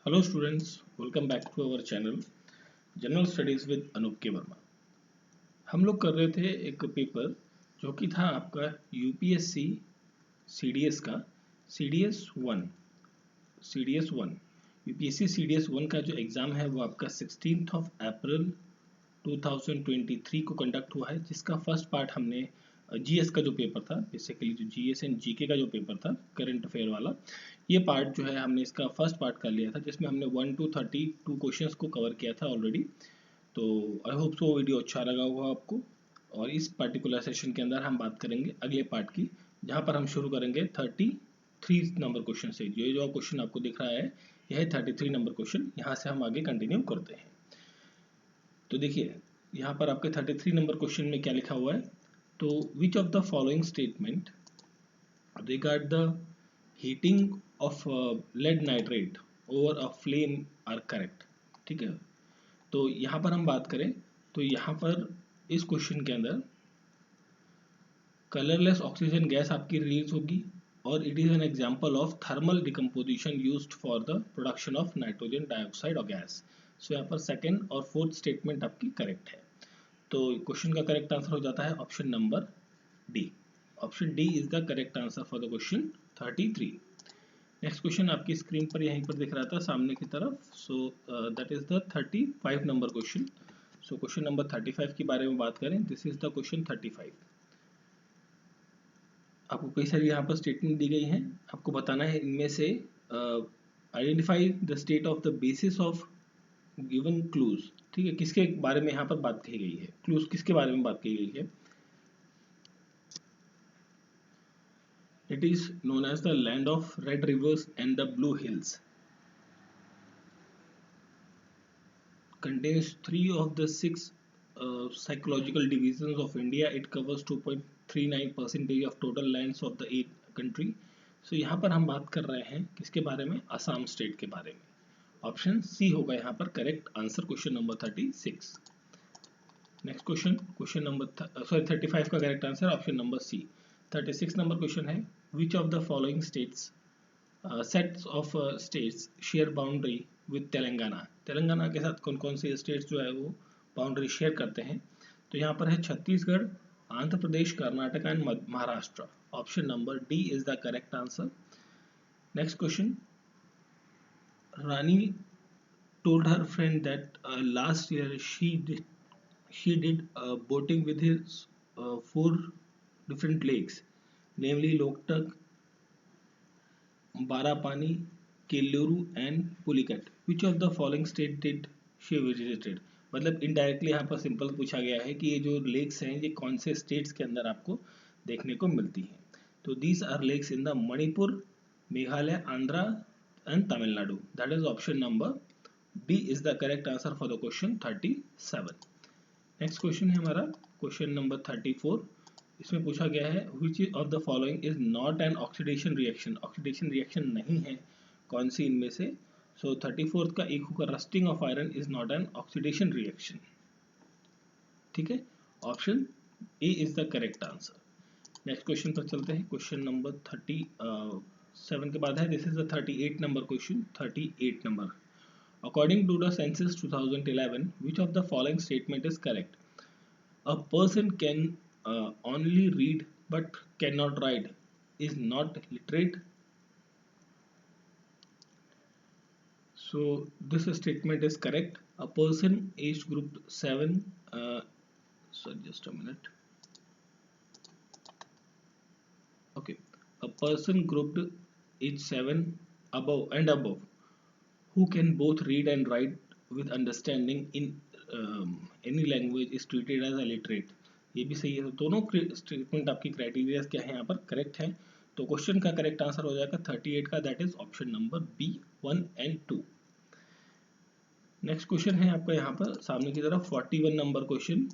Hello students, welcome back to our channel general studies with Anoop K Verma. हम लोग कर रहे थे एक पेपर जो कि था आपका यूपीएससी सीडीएस का CDS one UPSC CDS one का जो एग्ज़ाम है वो आपका 16 अप्रैल 2023 को कंडक्ट हुआ है, जिसका फर्स्ट पार्ट हमने जीएस का जो पेपर था, बेसिकली जो जीएस एंड जीके का जो पेपर था करंट अफेयर वाला, ये पार्ट जो है हमने इसका फर्स्ट पार्ट कर लिया था, जिसमें हमने 1 to 32 क्वेश्चंस को कवर किया था ऑलरेडी। तो आई होप सो वीडियो अच्छा लगा होगा आपको। और इस पर्टिकुलर सेशन के अंदर हम बात करेंगे अगले पार्ट की, जहाँ पर हम शुरू करेंगे 33 नंबर क्वेश्चन से। ये जो क्वेश्चन आपको दिख रहा है यह है 33 नंबर क्वेश्चन। यहाँ से हम आगे कंटिन्यू करते हैं। तो देखिए यहाँ पर आपके 33 नंबर क्वेश्चन में क्या लिखा हुआ है। तो which of the following statement regard the heating of lead nitrate over a flame are correct. ठीक है, तो यहाँ पर हम बात करें तो यहाँ पर इस क्वेश्चन के अंदर कलरलेस ऑक्सीजन गैस आपकी रिलीज होगी और it is an example of thermal decomposition used for the production of nitrogen dioxide और गैस। सो यहाँ पर सेकंड और फोर्थ स्टेटमेंट आपकी करेक्ट है। तो क्वेश्चन का करेक्ट आंसर हो जाता है option number D. Option D is the correct answer for the question 33। Next question आपकी स्क्रीन पर यहीं पर दिख रहा था सामने की तरफ। So that is the 35 number question. So question number 35 के बारे में बात करें, दिस इज द क्वेश्चन 35। आपको कई सारी यहाँ पर स्टेटमेंट दी गई हैं, आपको बताना है इनमें से identify the state of the basis of given clues. ठीक है, किसके बारे में यहाँ पर बात कही गई है, क्लूज किसके बारे में बात कही गई है। It is known as the land of red rivers and the blue hills. Contains 3 of the 6 psychological divisions of India. It covers 2.39% of total lands of the 8 country. So यहाँ पर हम बात कर रहे हैं किसके बारे में, असम स्टेट के बारे में। ऑप्शन सी होगा यहाँ पर correct answer question number 36। Next question, question number 35 का correct answer option number C. 36 number question है, which of the following states sets of states share boundary with Telangana. Telangana के साथ कौन कौन से स्टेट्स जो है वो बाउंड्री शेयर करते हैं। तो यहाँ पर है Chhattisgarh, Andhra Pradesh, Karnataka and Maharashtra. Option number D is the correct answer. Next question, Rani told her friend that last year she did boating with his 4 different lakes, namely Loktak, Barapani, Keluru and Pulicat. Which of the following state did she visited? मतलब indirectly यहाँ पर simple पूछा गया है कि ये जो lakes हैं ये कौन से स्टेट्स के अंदर आपको देखने को मिलती हैं। तो these are lakes in the Manipur, Meghalaya, Andhra and Tamil Nadu. That is option number B is the correct answer for the question 37। Next question है हमारा क्वेश्चन नंबर 34। इसमें पूछा गया है which of the following is not an oxidation reaction. Oxidation reaction नहीं है कौन सी इनमें से। सो 34 का एक होगा rusting of iron is not an oxidation reaction. ठीक है, option A is the correct answer. Next question पर चलते हैं, क्वेश्चन नंबर 37 के बाद है, this is the 38 number question. 38 number, according to the census 2011, which of the following statement is correct? A person can only read but cannot write is not literate. So this statement is correct. A person age group 7 so just a minute. Okay, a person grouped age 7 above who can both read and write with understanding in any language is treated as illiterate. ये भी सही है। दोनों statement आपकी criteria क्या है यहाँ पर करेक्ट है। तो क्वेश्चन का करेक्ट आंसर हो जाएगा 38 का, that is option number B 1 and 2। Next question है आपका यहाँ पर सामने की तरफ 41 number question,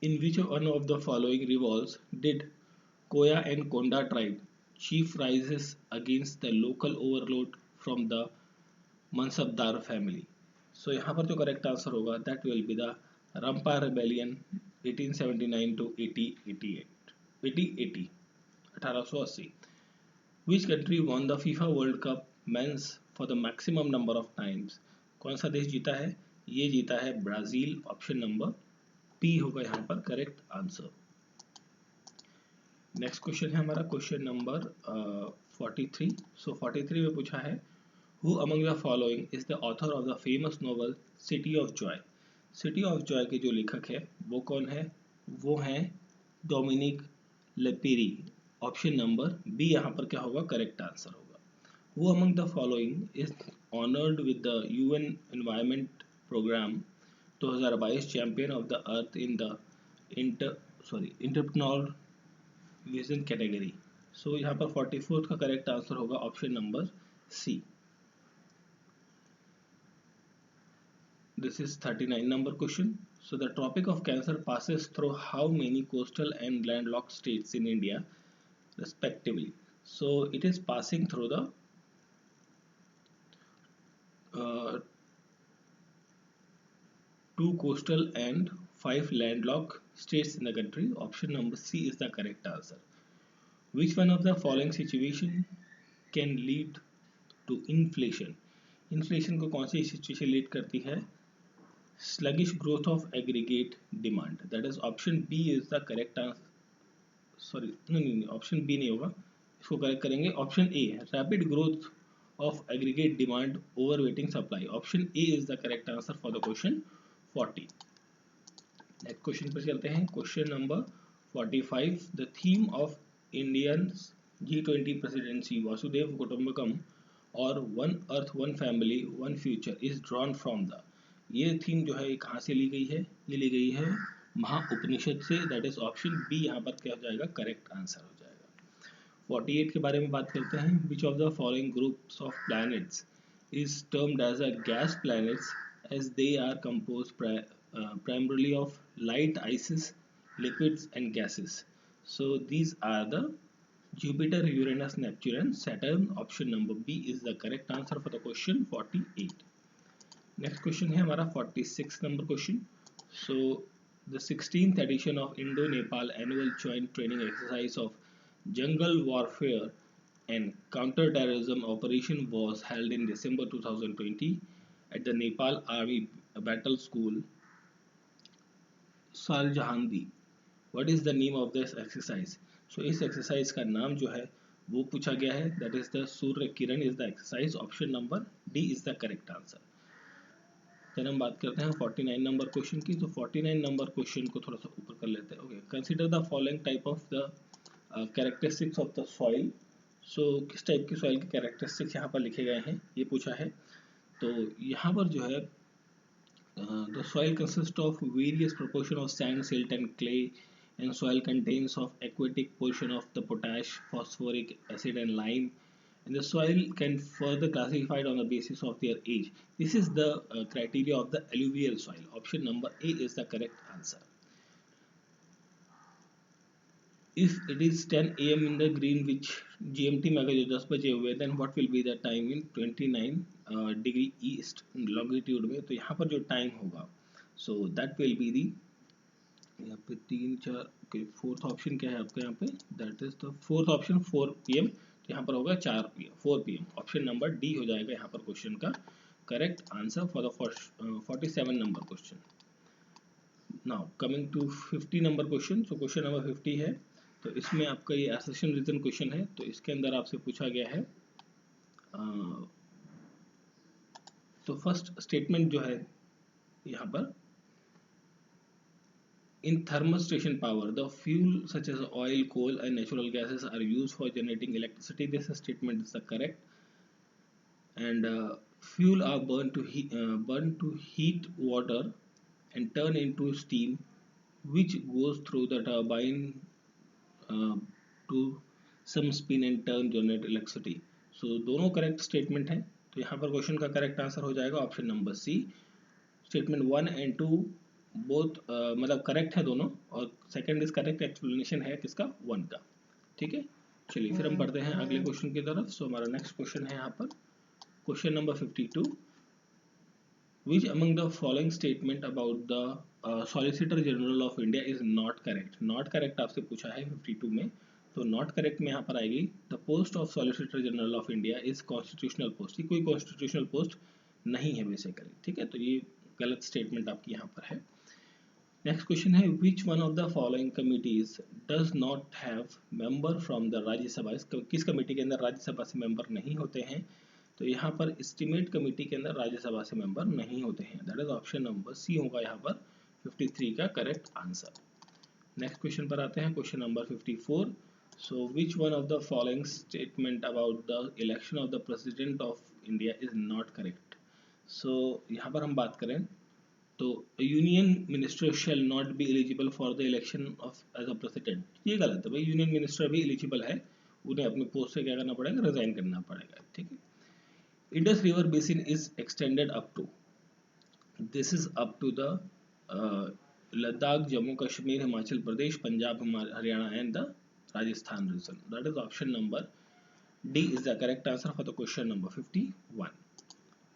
in which one of the following revolves did Koya and Konda tribe chief rises against the local overload from the mansabdar family. So यहाँ पर जो करेक्ट आंसर होगा that will be the Rampa rebellion 1879 to 1880। Which country won the FIFA World Cup mains for the maximum number of times. कौन सा देश जीता है? ये जीता है ब्राजील। ऑप्शन नंबर पी होगा यहाँ पर करेक्ट आंसर। नेक्स्ट क्वेश्चन है हमारा क्वेश्चन नंबर 43। सो 43 में पूछा है who among the following is the author of the famous novel city of Joy. City of Joy के जो लेखक है वो कौन है? वो हैं डोमिनिक लेपेरी। ऑप्शन नंबर बी यहाँ पर क्या होगा करेक्ट आंसर होगा। Who among the following is honored with the UN Environment Program 2022 Champion of the Earth in the entrepreneurial vision category? So यहाँ पर 44th का करेक्ट आंसर होगा option number C. This is 39 number question. So the Tropic of Cancer passes through how many coastal and landlocked states in India respectively? So it is passing through the uh, 2 coastal and 5 landlocked states in the country. Option number C is the correct answer. Which one of the following situation can lead to inflation? Inflation को कौन सी situation lead करती है? Sluggish growth of aggregate demand. That is option B is the correct answer. Sorry, नहीं, option B नहीं होगा, इसको correct करेंगे। Option A rapid growth of aggregate demand overweighting supply. Option A is the correct answer for the question 40। Next question पर चलते हैं question number 45। The theme of Indian G20 presidency वासुदेव कुटुंबकम और one earth one family one future is drawn from the. ये theme जो है कहाँ से ली गई है? ये ली गई है महाउपनिषद से। दैट इज ऑप्शन बी यहाँ पर क्या हो जाएगा करेक्ट आंसर हो जाएगा। 48 के बारे में बात करते हैं। Which of the following groups of planets is termed as a gas planets as they are composed primarily of light ices, liquids and gases. So these are the Jupiter, Uranus, Neptune and Saturn. Option number B is the correct answer for the question 48. Next question है हमारा 46 number question. So the 16th edition of Indo-Nepal annual joint training exercise of jungle warfare and counter-terrorism operation was held in December 2020 at the Nepal Army Battle School, Saljahandi. What is the name of this exercise? So इस exercise का नाम जो है वो पूछा गया है। That is the Surya Kiran is the exercise. Option number D is the correct answer. फिर हम बात करते हैं 49 नंबर क्वेश्चन की। तो 49 नंबर क्वेश्चन को थोड़ा सा ऊपर कर लेते हैं। Okay, consider the following type of the characteristics of the soil. So किस टाइप की सॉइल के कैरेक्टरिस्टिक्स यहाँ पर लिखे गए हैं ये पूछा है। तो यहाँ पर जो है the soil consists of various proportion of sand, silt and clay, and soil contains of aquatic portion of the potash, phosphoric acid and lime, and the soil can further classified on the basis of their age. This is the criteria of the alluvial soil. Option number A is the correct answer. If it is 10 AM in the Greenwich GMT में अगर जो 10 बजे हुए then what will be the time in 29 degree east longitude में? तो यहाँ पर जो टाइम होगा so that will be the यहाँ पे 3 4 okay, फोर्थ ऑप्शन क्या है आपका यहाँ पे? that is the fourth option 4 PM। तो यहाँ पर होगा 4 PM 4 PM। Option number D हो जाएगा यहाँ पर क्वेश्चन का correct answer for the 47 number question. Now coming to 50 number question. So question number 50 है, तो इसमें आपका ये एसेशन रीजन क्वेश्चन है। तो इसके अंदर आपसे पूछा गया है तो फर्स्ट स्टेटमेंट जो है यहाँ पर in thermal station power the fuel such as oil coal and natural gases are used for generating electricity. This statement is the correct and fuel are burn to heat water and turn into steam which goes through the turbine to some spin and turn generate electricity. So दोनों correct statement हैं। तो यहाँ पर question का correct answer हो जाएगा option number C. Statement 1 and 2 both मतलब correct है दोनों, और सेकंड इज करेक्ट एक्सप्लेनेशन है किसका? 1 का। ठीक है, चलिए फिर हम पढ़ते हैं अगले क्वेश्चन की तरफ। सो हमारा नेक्स्ट क्वेश्चन है यहाँ पर question number 52। Which among the following statement about the Solicitor General of India is not correct? Not correct आपसे पूछा है 52 में। तो नॉट करेक्ट में यहाँ पर आएगी the post of solicitor general of India is constitutional post. ये कोई कॉन्स्टिट्यूशनल पोस्ट नहीं है बेसिकली, ठीक है, तो ये गलत स्टेटमेंट आपकी यहाँ पर है। नेक्स्ट क्वेश्चन है which one of the following committees does not have member from the Rajya Sabha. किस कमेटी के अंदर राज्यसभा से मेंबर नहीं होते हैं? तो यहाँ पर एस्टीमेट कमेटी के अंदर राज्यसभा से मेंबर नहीं होते हैं, that is option number C होगा यहाँ पर 53 का करेक्ट आंसर। नेक्स्ट क्वेश्चन पर आते हैं, question number 54। So which one of the following statement about the election of the president of India is not correct. So यहाँ पर हम बात करें तो union minister shall not be eligible for the election of as a president, ये गलत है भाई, यूनियन मिनिस्टर भी एलिजिबल है, उन्हें अपने पोस्ट से क्या करना पड़ेगा, रिजाइन करना पड़ेगा, ठीक है। Indus river basin is extended up to, this is up to the Ladakh, Jammu Kashmir, Himachal Pradesh, Punjab, Haryana and the Rajasthan region, that is option number D is the correct answer for the question number 51।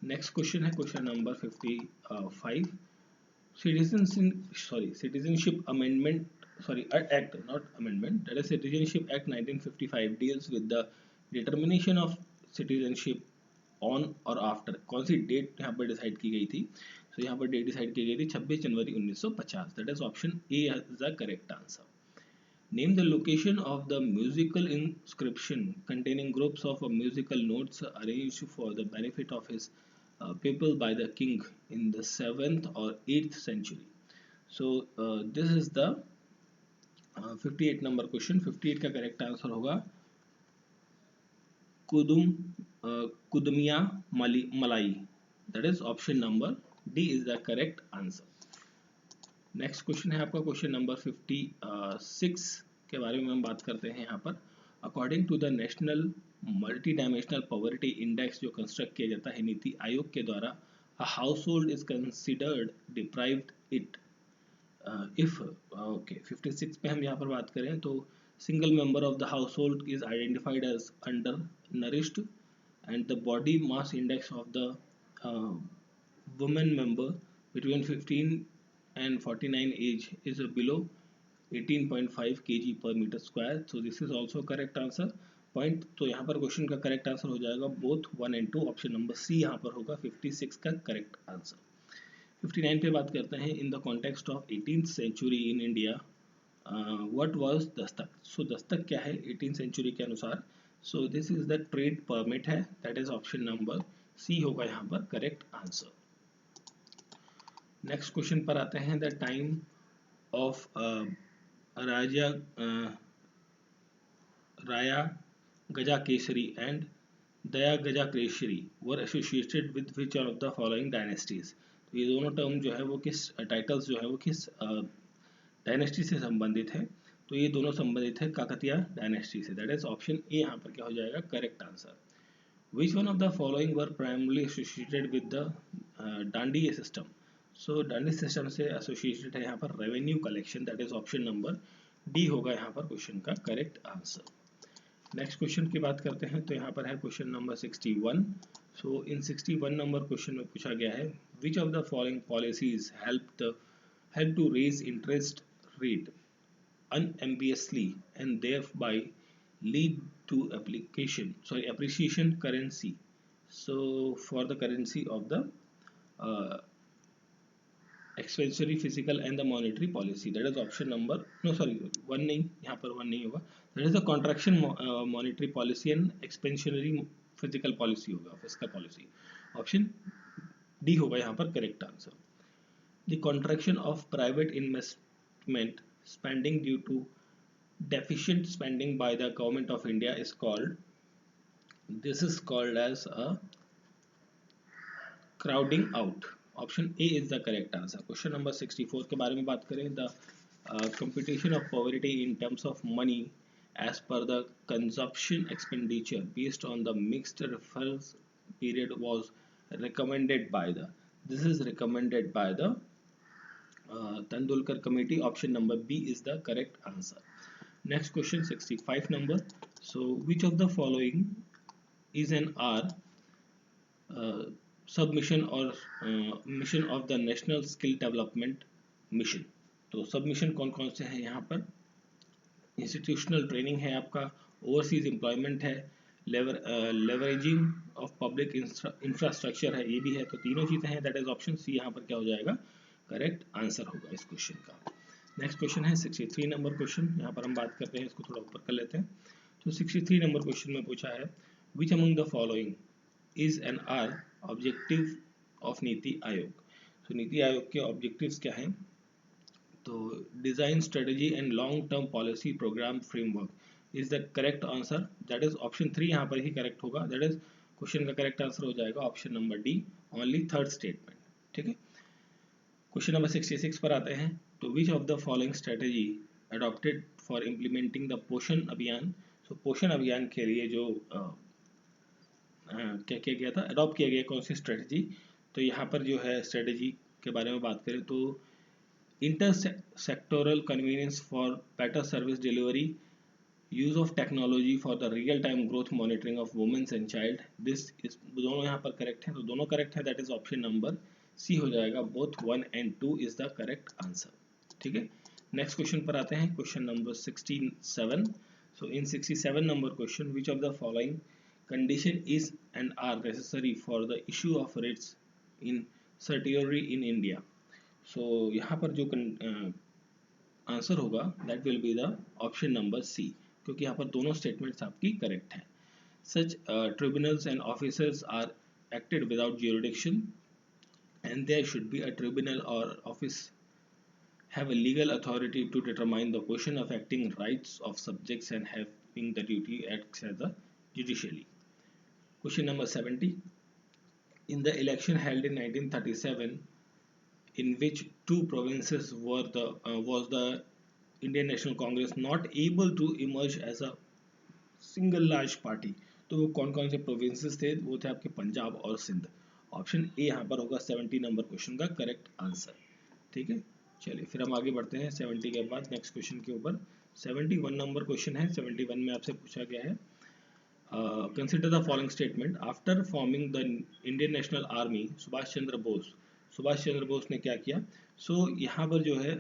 Next question है question number 55। Citizenship Amendment, Act, not amendment, that is Citizenship Act 1955 deals with the determination of citizenship on or after, कौन सी date यहाँ पर decide की गई थी? तो यहाँ पर डेट डिसाइड की गई थी 26 जनवरी 1950, that is option A is the correct answer. Name the location of the musical inscription containing groups of musical notes arranged for the benefit of his people by the king in the 7th or 8th century. So this is the 58 number question। 58 का correct answer होगा कुदुमिया मलाई, that is option number D is the correct answer। Next question है आपका question number 56 के बारे में हम बात करते हैं यहाँ पर। According to the national multidimensional poverty index जो कंस्ट्रक्ट किया जाता है नीति आयोग के द्वारा, a household is considered deprived it if, okay 56 पे हम यहाँ पर बात करें तो single member of the household is identified as undernourished and the body mass index of the women member between 15 and 49 age is below 18.5 kg per meter square, so this is also correct answer point। तो यहाँ पर question का correct answer हो जाएगा both 1 and 2, option number C यहाँ पर होगा 56 का करेक्ट आंसर। 59 पे बात करते हैं, in the context of 18th century in India what was दस्तक। सो दस्तक क्या है 18th सेंचुरी के अनुसार? So this is the trade permit है, that is option number C होगा यहाँ पर करेक्ट आंसर। नेक्स्ट क्वेश्चन पर आते हैं, the time of Raya Gaja Kesari and Daya Gaja Kesari were associated with which of the following dynasties. तो ये दोनों टर्म जो है वो किस टाइटल्स जो है वो किस डायनेस्टी से संबंधित है? तो ये दोनों संबंधित है काकतिया डायनेस्टी से, दैट इज ऑप्शन ए यहाँ पर क्या हो जाएगा correct answer. Which one of the following were primarily associated with the Dandi system. So Dandi system से एसोसिएटेड है यहाँ पर revenue collection, that is option number D होगा यहाँ पर क्वेश्चन का करेक्ट आंसर। नेक्स्ट क्वेश्चन की बात करते हैं, तो यहाँ पर है क्वेश्चन नंबर 61। सो इन 61 नंबर क्वेश्चन में पूछा गया है which of the following policies help to raise interest rate unambiguously and thereby lead to appreciation currency, so for the currency of the expansionary physical and the monetary policy, that is option number one नहीं, यहाँ पर one नहीं होगा, that is the contraction monetary policy and expansionary physical policy होगा, fiscal policy, option D होगा यहाँ पर correct answer। The contraction of private investment spending due to deficient spending by the government of India is called, this is called as a crowding out, option A is the correct answer। Question number 64 के बारे में बात करें, the computation of poverty in terms of money as per the consumption expenditure based on the mixed reference period was recommended by the, this is recommended by the Tendulkar committee, option number B is the correct answer। Next question 65 number, so which of the following is an R submission or mission of the national skill development mission। तो submission कौन कौन से हैं यहाँ पर? Institutional training है आपका, overseas employment है, लेवरेजिंग ऑफ पब्लिक इंफ्रास्ट्रक्चर है, ये भी है। तो तीनों चीज़ें हैं, दैट इज ऑप्शन सी यहाँ पर क्या हो जाएगा, करेक्ट आंसर होगा इस क्वेश्चन का। नेक्स्ट क्वेश्चन है 63 नंबर क्वेश्चन, यहाँ पर हम बात करते हैं, इसको थोड़ा ऊपर कर लेते हैं। तो 63 नंबर क्वेश्चन में पूछा है, which among the following is an are objective of NITI Aayog. तो नीति आयोग के ऑब्जेक्टिव्स क्या हैं, तो design strategy and long term policy programme framework is the correct answer, that is option 3 यहाँ पर ही करेक्ट होगा, दैट इज क्वेश्चन का करेक्ट आंसर हो जाएगा option number D, only third statement. ठीक है, क्वेश्चन नंबर 66 पर आते हैं। तो which of the following strategy adopted for implementing the Poshan Abhiyan. सो पोषण अभियान के लिए जो क्या किया गया था, अडॉप्ट किया गया कौन सी स्ट्रेटजी। तो यहाँ पर जो है स्ट्रेटजी के बारे में बात करें तो intersectoral convenience for better service delivery, use of technology for the real time growth monitoring of women's and child, this is दोनों यहाँ पर करेक्ट हैं, तो दोनों करेक्ट है, that is option number C हो जाएगा, both 1 and 2 is the correct answer. ठीक है, नेक्स्ट क्वेश्चन पर आते हैं, question number 67। So in 67 number question, which of the following condition is and are necessary for the issue of writs in certiorari in India। so यहाँ पर जो answer होगा that will be the option number C, क्योंकि यहाँ पर दोनों statements आपकी correct हैं। Such tribunals and officers are acted without jurisdiction and there should be a tribunal or office have a legal authority to determine the question affecting rights of subjects and having the duty acts as the judiciary। Question number 70. In the election held in 1937, in which two provinces were was the Indian National Congress not able to emerge as a single large party। तो वो कौन कौन से provinces थे, वो थे आपके पंजाब और सिंध। ऑप्शन ए यहाँ पर होगा 70 नंबर क्वेश्चन का करेक्ट आंसर। ठीक है, चलिए फिर हम आगे बढ़ते हैं 70 के बाद नेक्स्ट क्वेश्चन के ऊपर। 71 नंबर क्वेश्चन है, 71 में आपसे पूछा गया है, consider the following statement after forming the Indian National Army Subhash Chandra Bose ने क्या किया। यहाँ पर जो है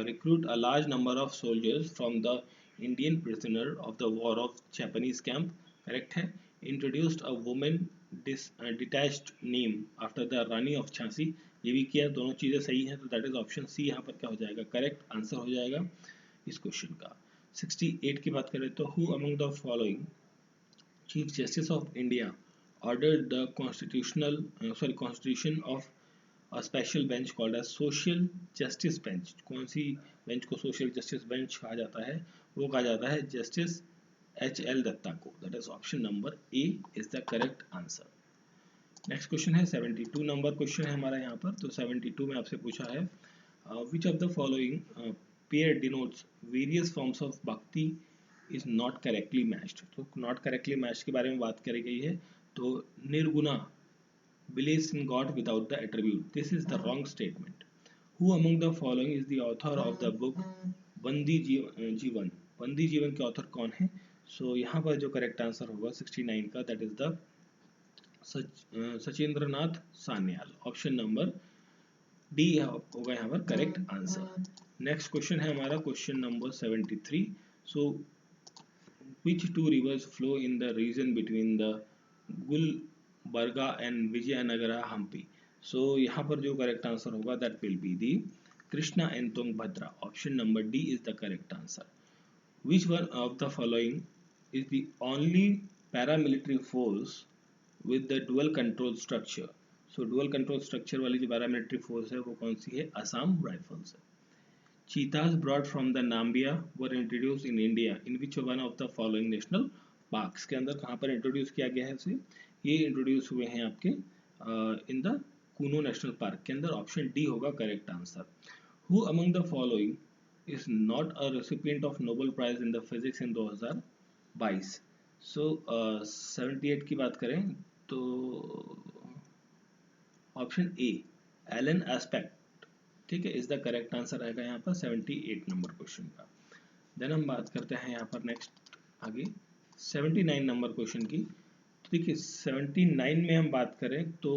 recruit a large number of soldiers from the Indian prisoner of the war of Japanese camp, correct है। introduced a woman detached name after the Rani of Jhansi, ये भी किया, दोनों चीजें सही हैं, तो दैट इज ऑप्शन सी यहाँ पर क्या हो जाएगा, करेक्ट आंसर हो जाएगा इस क्वेश्चन का। 68 की बात करें तो who among the following Chief Justice of India ordered the constitution of a special bench called as Social Justice Bench। कौन सी बेंच को सोशल जस्टिस बेंच कहा जाता है, वो कहा जाता है जस्टिस HL दत्ता को, that is option number A is the correct answer. Next question है 72 नंबर क्वेश्चन है हमारा यहाँ पर। तो 72 में आपसे पूछा है, which of the following pair denotes various forms of भक्ति इज नॉट करेक्टली मैच्ड। तो नॉट करेक्टली मैच्ड के बारे में बात करी गई है। तो Nirguna believes in God without the attribute, this is the wrong statement। who among the following is the author of the book बंदी जीवन, बंदी जीवन के ऑथर कौन है। यहाँ पर जो करेक्ट आंसर होगा 69 का, that is the Sachindranath Sanyal, option number D होगा यहाँ पर करेक्ट आंसर। नेक्स्ट क्वेश्चन है हमारा question number 73। which two rivers flow in the region between the Gulbarga and Vijayanagara Hampi। यहाँ पर जो करेक्ट आंसर होगा that will be the Krishna and Tungabhadra, option number D is the correct answer. which one of the following is the only paramilitary force with the dual control structure। dual control structure वाली जो paramilitary force है वो कौन सी है, Assam rifles है। Cheetahs brought from the Nambia were introduced in India in which one of the following national parks। के अंदर कहाँ पर इंट्रोड्यूस किया गया है इसे, ये इंट्रोड्यूस हुए हैं आपके in the Kuno National Park के अंदर, ऑप्शन डी होगा correct answer. Who among the following is not a recipient of Nobel prize in the physics in 2022। 78 की बात करें तो ऑप्शन ए एलन एस्पेक्ट, ठीक है, इज द करेक्ट आंसर रहेगा यहाँ पर 78 नंबर क्वेश्चन का। देन हम बात करते हैं यहाँ पर नेक्स्ट आगे 79 नंबर क्वेश्चन की। तो देखिए 79 में हम बात करें तो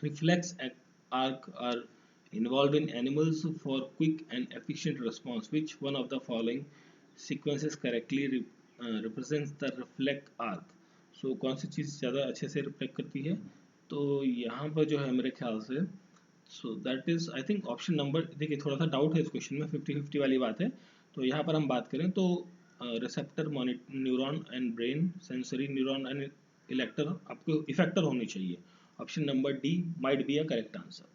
reflex arc are involved in animals for quick and efficient response. Which one of the following sequences correctly represents the reflect arc? So कौन सी चीज़ ज़्यादा अच्छे से रिफ्लेक्ट करती है? तो यहाँ पर जो है मेरे ख्याल से so that is I think option number, देखिए थोड़ा सा डाउट है इस क्वेश्चन में, 50-50 वाली बात है। तो यहाँ पर हम बात करें तो receptor neuron and brain, sensory neuron and elector आपको इफेक्टर होनी चाहिए। Option number D might be a correct answer.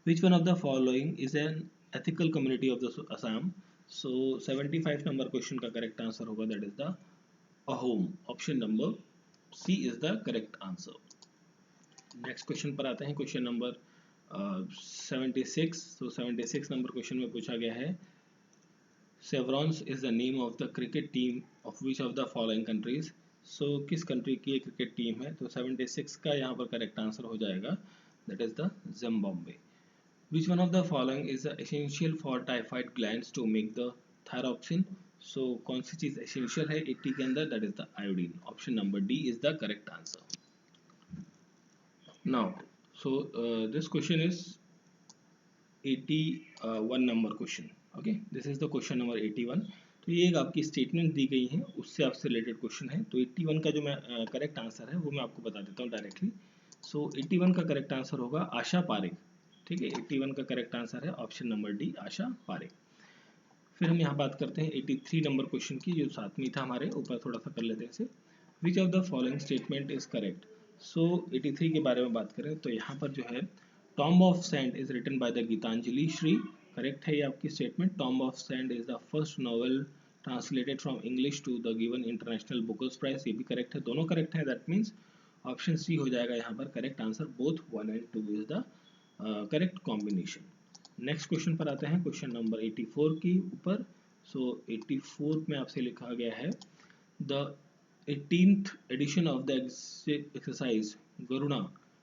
Which one of the following is an ethical community of the Assam? So 75 number question का correct answer होगा that is the Ahom. Option number C is the correct answer. Next question पर आते हैं, question number 76। तो 76 number question में पूछा गया है Chevrons is the name of the cricket team of which of the following countries? So किस country की ये क्रिकेट टीम है? तो 76 का यहाँ पर करेक्ट आंसर हो जाएगा that is the Zimbabwe. Which one of the following is essential for typhoid glands to make the thyroxine? So कौन सी चीज एसेंशियल है 80 के अंदर? That is the iodine. Option number D is the correct answer. Now, so this question is 81 number question. Okay, this is the question number 81। तो ये एक आपकी स्टेटमेंट दी गई है, उससे आपसे रिलेटेड क्वेश्चन है। तो 81 का जो मैं करेक्ट आंसर है वो मैं आपको बता देता हूँ डायरेक्टली। सो 81 का करेक्ट आंसर होगा आशा पारेख। ठीक है, 81 का करेक्ट आंसर है option number D Asha Parekh. फिर हम यहाँ बात करते हैं 83 नंबर क्वेश्चन की, जो साथ में था हमारे ऊपर, थोड़ा सा कर लेते हैं इसे। Which of the following statement is correct? So 83 के बारे में बात करें तो यहाँ पर जो है Tomb of Sand is written by the Geetanjali Shree. Correct है ये आपकी statement. Tomb of Sand is the first novel translated from English to the given International Bookers Prize. ये भी करेक्ट है, दोनों करेक्ट है। दैट मीन्स ऑप्शन सी हो जाएगा यहाँ पर correct answer. Both 1 and 2 is the correct combination. Next question पर आते हैं, क्वेश्चन नंबर 84 के ऊपर। सो 84 में आपसे लिखा गया है the 18th edition of the exercise Garuna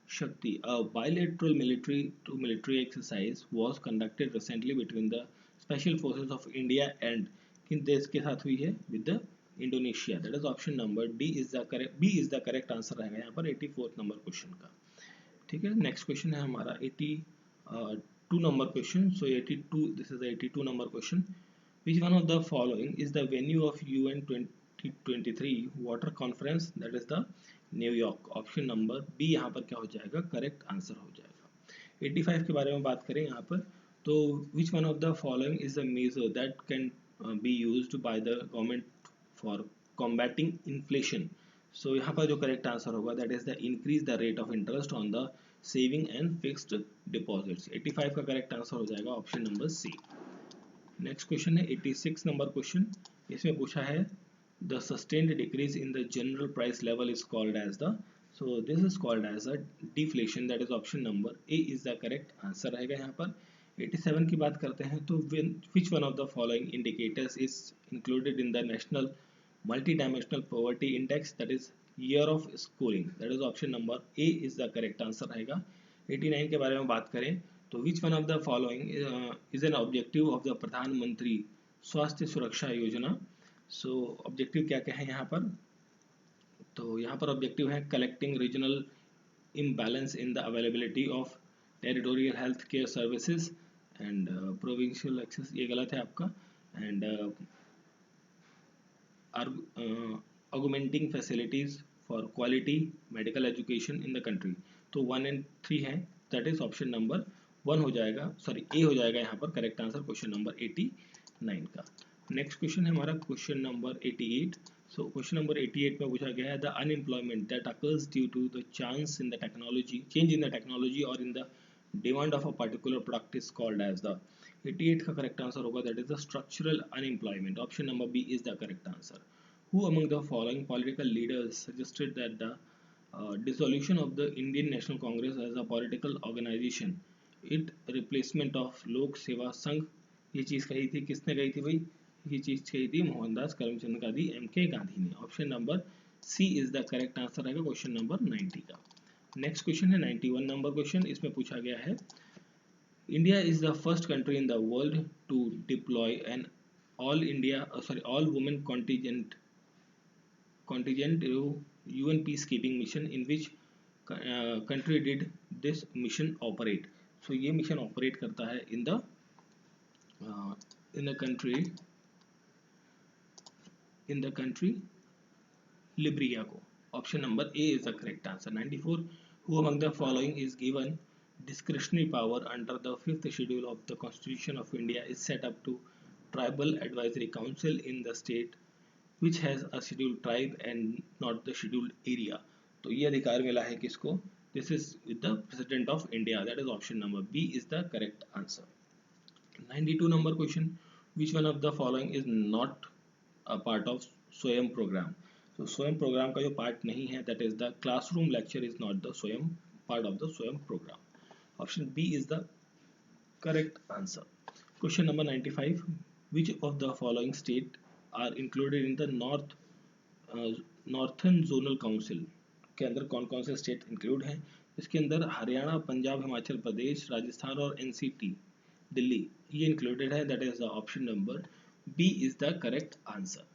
Shakti, a bilateral military to military exercise, was conducted recently between the special forces of India and किन देश के साथ हुई है? with the Indonesia। that is option number D is the correct, B is the correct answer रहेगा यहाँ पर 84th number question का। ठीक है, नेक्स्ट क्वेश्चन है हमारा 82 number question. So 82, this is 82 number question. Which one of the following is the venue of UN 2023 water conference? That is the New York. Option number B यहाँ पर क्या हो जाएगा? करेक्ट आंसर हो जाएगा। 85 के बारे में बात करें यहाँ पर तो which one of the following is the measure that can be used by the government for combating inflation? So यहाँ पर जो करेक्ट आंसर होगा that is the increase the rate of interest on the saving and fixed deposits. 85 का correct answer हो जाएगा option number C. Next question है 86 number question. इसमें पूछा है the sustained decrease in the general price level is called as the, so this is called as a deflation. That is option number A is the correct answer रहेगा यहाँ पर। 87 की बात करते हैं तो which one of the following indicators is included in the national multidimensional poverty index? That is year of scoring. That is option number A is the correct answer रहेगा। 89 के बारे में बात करें तो which one of the following is an objective of the प्रधानमंत्री स्वास्थ्य सुरक्षा योजना? सो ऑब्जेक्टिव क्या क्या है यहाँ पर? तो यहाँ पर ऑब्जेक्टिव है collecting regional imbalance in the availability of territorial health care services and provincial access, ये गलत है आपका, and augmenting facilities for quality medical education in the country। तो 1 and 3 है, that is option number 1 हो जाएगा, सॉरी ए हो जाएगा यहाँ पर करेक्ट आंसर क्वेश्चन नंबर 89 का। नेक्स्ट क्वेश्चन है हमारा question number 88। So question number 88 में पूछा गया है the unemployment that occurs due to the chance in the technology change in the technology और in the demand of a particular product is called as the. 88 का correct answer होगा that is the structural unemployment. Option number B is the correct answer. Who among the following political leaders suggested that the dissolution of the Indian National Congress as a political organization, it replacement of Lok Seva Sangh? ये चीज़ कही थी, किसने कही थी भाई? ये चीज़ कही थी मोहनदास करमचंद गांधी, MK गांधी ने। Option number C is the correct answer रहेगा क्वेश्चन नंबर 90 का। नेक्स्ट क्वेश्चन है 91 नंबर क्वेश्चन। इसमें पूछा गया है India is the first country in the world to deploy an all women contingent to UN peacekeeping mission. In which country did this mission operate? सो ये mission operate करता है in the country लिब्रिया को। Option number A is the correct answer. 94, who among the following is given discretionary power under the fifth schedule of the Constitution of India is set up to tribal advisory council in the state which has a scheduled tribe and not the scheduled area। तो ये अधिकार मिला है किसको? This is with the President of India, that is option number B is the correct answer। 92 number question, which one of the following is not a part of SWAYAM program? So SWAYAM program का जो part नहीं है, that is the classroom lecture is not the SWAYAM part of the SWAYAM program। Option B is the correct answer। Question number 95, which of the following state are included in the Northern Zonal Council? के अंदर कौन कौन से state include हैं? इसके अंदर हरियाणा, पंजाब, हिमाचल प्रदेश, राजस्थान और NCT Delhi ये इंक्लूडेड है, that is the option number B is the correct answer.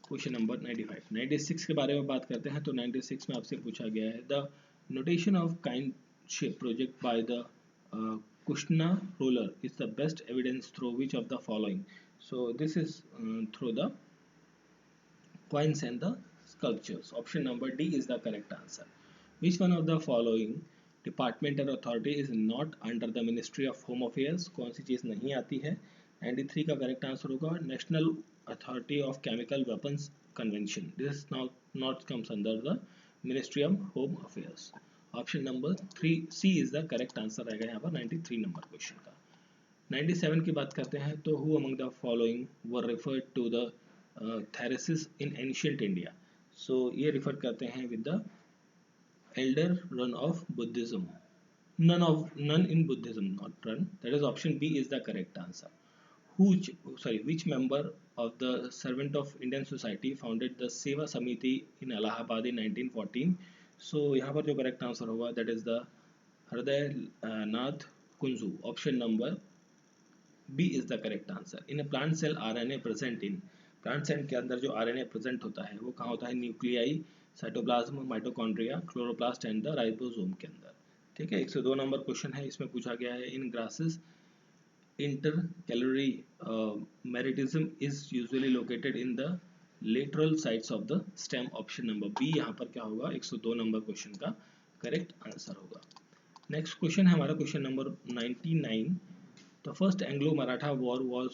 Question number 95, 96 के बारे में बात करते हैं। तो 96 में आपसे पूछा गया है the notation of kind-shaped project by the Kushna roller is the best evidence through which of the following? So this is through the coins and the sculptures। Option number D is the correct answer। Which one of the following department or authority is not under the Ministry of Home Affairs? कौन सी चीज़ नहीं आती है? 93 का correct answer होगा national authority of chemical weapons convention. This not comes under the Ministry of Home Affairs। Option number 3 C is the correct answer रहेगा यहाँ पर 93 number question का। 97 की बात करते हैं तो who among the following were referred to the theris in ancient India? So ये रिफर करते हैं with the elder run of Buddhism, none in Buddhism, not run, that is option B is the correct answer। Which member of the Servant of Indian Society founded the Seva Samiti in Allahabad in 1914? So यहाँ पर जो correct answer होगा that is the Hriday Nath Kunzru. Option number B is the correct answer. In plant cell RNA present in, plant cell के अंदर जो RNA present होता है वो कहाँ होता है? Nuclei, cytoplasm, mitochondria, chloroplast and the ribosome के अंदर। ठीक है, 102 नंबर क्वेश्चन है। इसमें पूछा गया है इन grasses intercalary meristem is usually located in the lateral sides of the stem। Option number B यहाँ पर क्या होगा? 102 नंबर क्वेश्चन का करेक्ट आंसर होगा। नेक्स्ट क्वेश्चन है हमारा question number 99। The first Anglo Maratha war was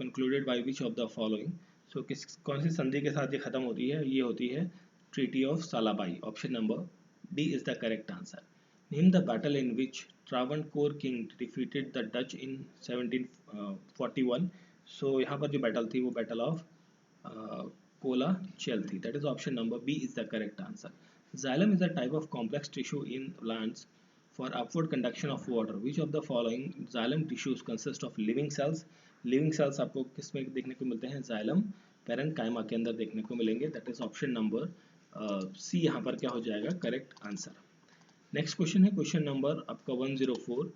concluded by which of the following? So कौन सी संधि के साथ ये खत्म होती है? ये होती है treaty of Salbai. Option number D is the correct answer. Name the battle in which Travancore king defeated the Dutch in 1741। So यहाँ पर जो बैटल थी वो बैटल ऑफ कोला चेल थी, that is option number B is the correct answer. Xylem is a type of complex tissue in plants for upward conduction of water। Which of the following xylem tissues consist of living cells? Living cells आपको किस में देखने को मिलते हैं? Xylem parenchyma के अंदर देखने को मिलेंगे, that is option number C यहाँ पर क्या हो जाएगा? Correct answer. नेक्स्ट क्वेश्चन है क्वेश्चन नंबर आपका 104।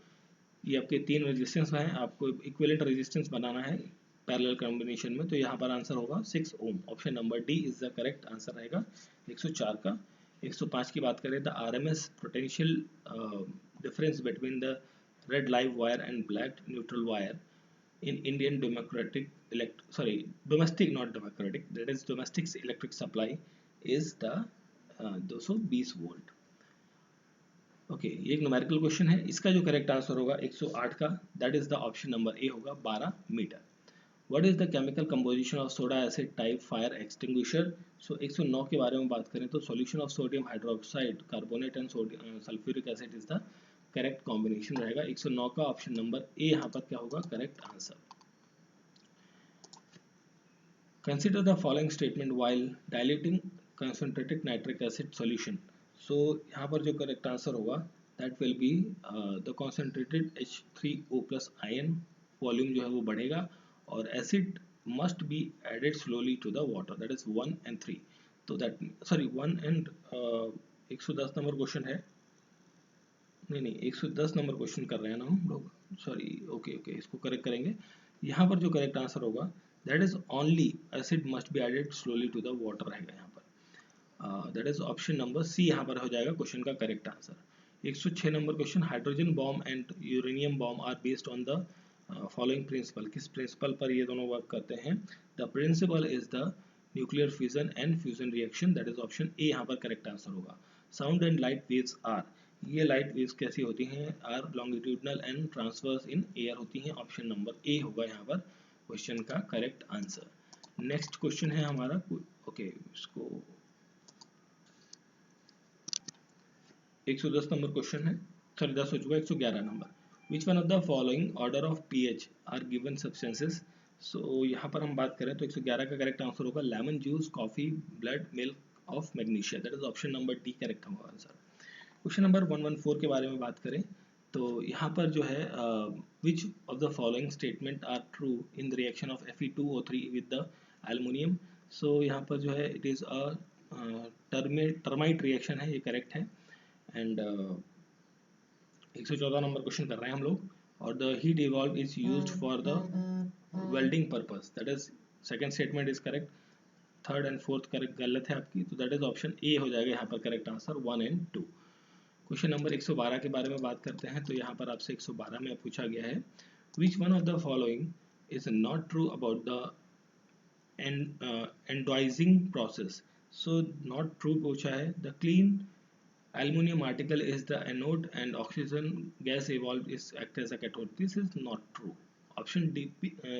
ये आपके तीन रेजिस्टेंस हैं, आपको इक्विवेलेंट रेजिस्टेंस बनाना है पैरेलल कॉम्बिनेशन में, तो यहाँ पर आंसर होगा 6 ohm. Option number D is the correct answer रहेगा 104 का। 105 की बात करें the RMS potential difference between the red live wire and black neutral wire in Indian domestic not democratic, that is domestic electric supply is the 220 volt. Okay, ये एक numerical question है। इसका जो करेक्ट आंसर होगा 108 का, that is the option number A होगा 12 metre. What is the chemical composition of soda acid type fire extinguisher? So 109 के बारे में बात करें तो solution of sodium hydroxide carbonate and sulphuric acid is the correct combination रहेगा। 109 का option number ए यहाँ पर क्या होगा? Correct answer. Consider the following statement while diluting concentrated nitric acid solution. So यहाँ पर जो करेक्ट आंसर होगा that will be the concentrated H3O plus ion volume जो है वो बढ़ेगा और acid must be added slowly to the water, that is 1 and 3। तो दैट 1 and 110 नंबर क्वेश्चन है, नहीं 110 नंबर क्वेश्चन कर रहे हैं ना हम लोग, ओके इसको करेक्ट करेंगे। यहाँ पर जो करेक्ट आंसर होगा that is only acid must be added slowly to the water रहेगा यहाँ पर, that is option number C यहाँ पर हो जाएगा क्वेश्चन का correct answer. 106 number question, hydrogen bomb and uranium bomb are based on the following principle, किस principle पर ये दोनों वर्क करते हैं? The principle is the nuclear fusion and fusion reaction, that is option A यहाँ पर correct answer होगा। Sound and light waves are, ये लाइट वेव्स कैसी होती हैं? Are longitudinal and transverse in air होती हैं, ऑप्शन नंबर ए होगा यहाँ पर क्वेश्चन का करेक्ट आंसर। नेक्स्ट क्वेश्चन है हमारा, ओके इसको 110 नंबर क्वेश्चन है, सॉरी 10 हो चुका है, 111 नंबर। Which one of the following order of pH are given substances? So यहाँ पर हम बात करें तो 111 का करेक्ट आंसर होगा lemon juice, coffee, blood, milk of magnesia, that is option number D correct होगा आंसर। क्वेश्चन नंबर 114 के बारे में बात करें तो यहाँ पर जो है which of the following statement are true in the reaction of Fe2O3 with the aluminium? So यहाँ पर जो है it is a thermite reaction है, ये करेक्ट है। एंड 114 नंबर क्वेश्चन कर रहे हैं हम लोग, और the heat evolve is used for the welding purpose, that is second statement is correct. Third and fourth correct गलत है आपकी, तो दैट इज ऑप्शन ए हो जाएगा यहाँ पर correct answer 1 and 2। Question number 112 के बारे में बात करते हैं तो यहाँ पर आपसे 112 में पूछा गया है which one of the following is not true about the anodizing process? So not true पूछा है, the clean aluminum article is the anode and oxygen gas evolved is act as a cathode, this is not true, option D,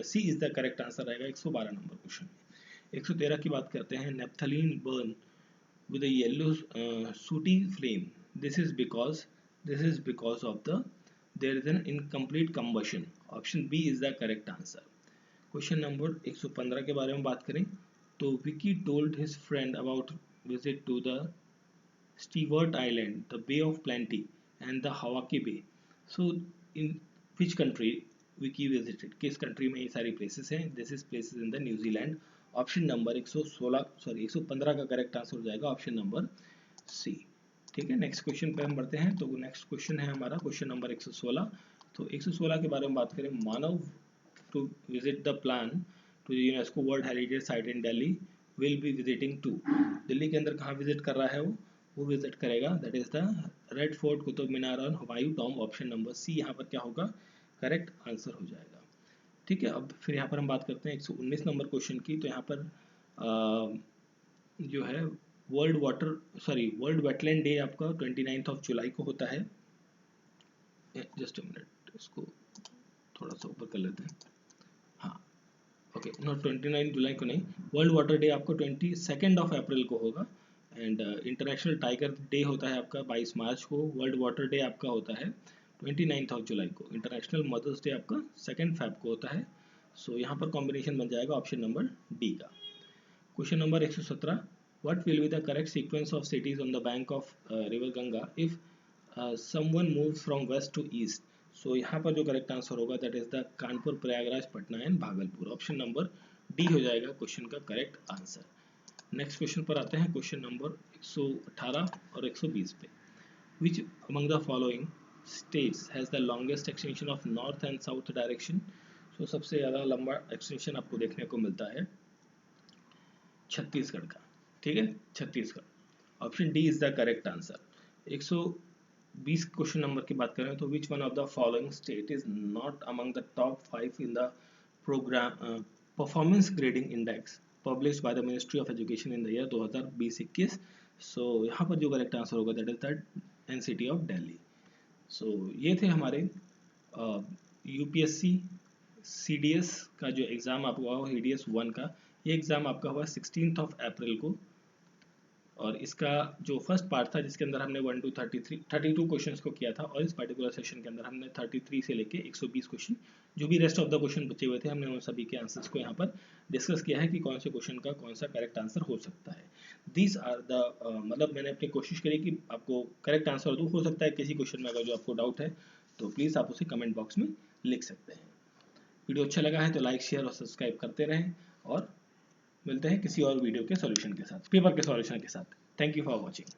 C is the correct answer रहेगा 112 number question में। 113 की बात करते हैं, naphthalene burn with a yellow sooty flame, this is because of the there is an incomplete combustion, option B is the correct answer। Question number 115 के बारे में बात करें तो Vicky told his friend about visit to the Stewart Island, the Bay of Plenty and the Hawaii Bay, so in which country Vicky visited? किस country में ये सारी प्लेसेस हैं? This is places in the New Zealand, option number 115 का correct answer हो जाएगा option number सी। ठीक है, नेक्स्ट क्वेश्चन पे हम बढ़ते हैं। तो नेक्स्ट क्वेश्चन है हमारा क्वेश्चन नंबर 116। तो 116 के बारे में बात करें, Manav to visit the plan to UNESCO world heritage site in Delhi will be visiting to, Delhi के अंदर कहाँ विजिट कर रहा है वो विजिट करेगा, that is the red fort, Qutub Minar और Humayun tomb, option number C यहाँ पर क्या होगा करेक्ट आंसर हो जाएगा। ठीक है, अब फिर यहाँ पर हम बात करते हैं 119 नंबर क्वेश्चन की। तो यहाँ पर जो है वर्ल्ड वेटलैंड डे आपका 29 जुलाई को होता है। जस्ट अ मिनट, इसको थोड़ा सा ऊपर कर लेते हैं। हाँ ओके, नो 29 जुलाई को नहीं, वर्ल्ड वाटर डे आपको 22 अप्रैल को होगा। एंड इंटरनेशनल टाइगर डे होता है आपका 22 मार्च को। वर्ल्ड वाटर डे आपका होता है 29 जुलाई को। इंटरनेशनल मदर्स डे आपका 2 फेब को होता है। सो यहाँ पर कॉम्बिनेशन बन जाएगा ऑप्शन नंबर डी का। Question number 117, what will be the correct sequence of cities on the bank of river Ganga if someone moves from west to east? So यहाँ पर जो करेक्ट आंसर होगा that is the Kanpur, Prayagraj, Patna and Bhagalpur, option number D हो जाएगा question का correct answer. Next question पर आते हैं, क्वेश्चन नंबर 118 और 120 पे। Which among the following states has the longest extension of north and south direction? So सबसे ज़्यादा लंबा एक्सटेंशन आपको देखने को मिलता है छत्तीसगढ़ का। ठीक है, Chhattisgarh, option D is the correct answer. 120 question number की बात करें तो which one of the following state is not among the top 5 in the program performance grading index published by the ministry of education in the year 2020-21? So यहाँ पर जो correct answer होगा that is the NCT of Delhi. So ये थे हमारे UPSC CDS का जो exam आपका हुआ HDS 1 का। ये एग्ज़ाम आपका हुआ 16 अप्रैल को, और इसका जो फर्स्ट पार्ट था जिसके अंदर हमने 1 to 32 क्वेश्चंस को किया था, और इस पर्टिकुलर सेशन के अंदर हमने 33 से लेके 120 क्वेश्चन, जो भी रेस्ट ऑफ द क्वेश्चन बचे हुए थे, हमने उन सभी के आंसर्स को यहाँ पर डिस्कस किया है कि कौन से क्वेश्चन का कौन सा करेक्ट आंसर हो सकता है। दीज आर द मतलब मैंने अपनी कोशिश करी कि आपको करेक्ट आंसर दूँ। हो सकता है किसी क्वेश्चन में अगर जो आपको डाउट है तो प्लीज़ आप उसे कमेंट बॉक्स में लिख सकते हैं। वीडियो अच्छा लगा है तो लाइक, शेयर और सब्सक्राइब करते रहें, और मिलते हैं किसी और वीडियो के सॉल्यूशन के साथ, पेपर के सॉल्यूशन के साथ। Thank you for watching.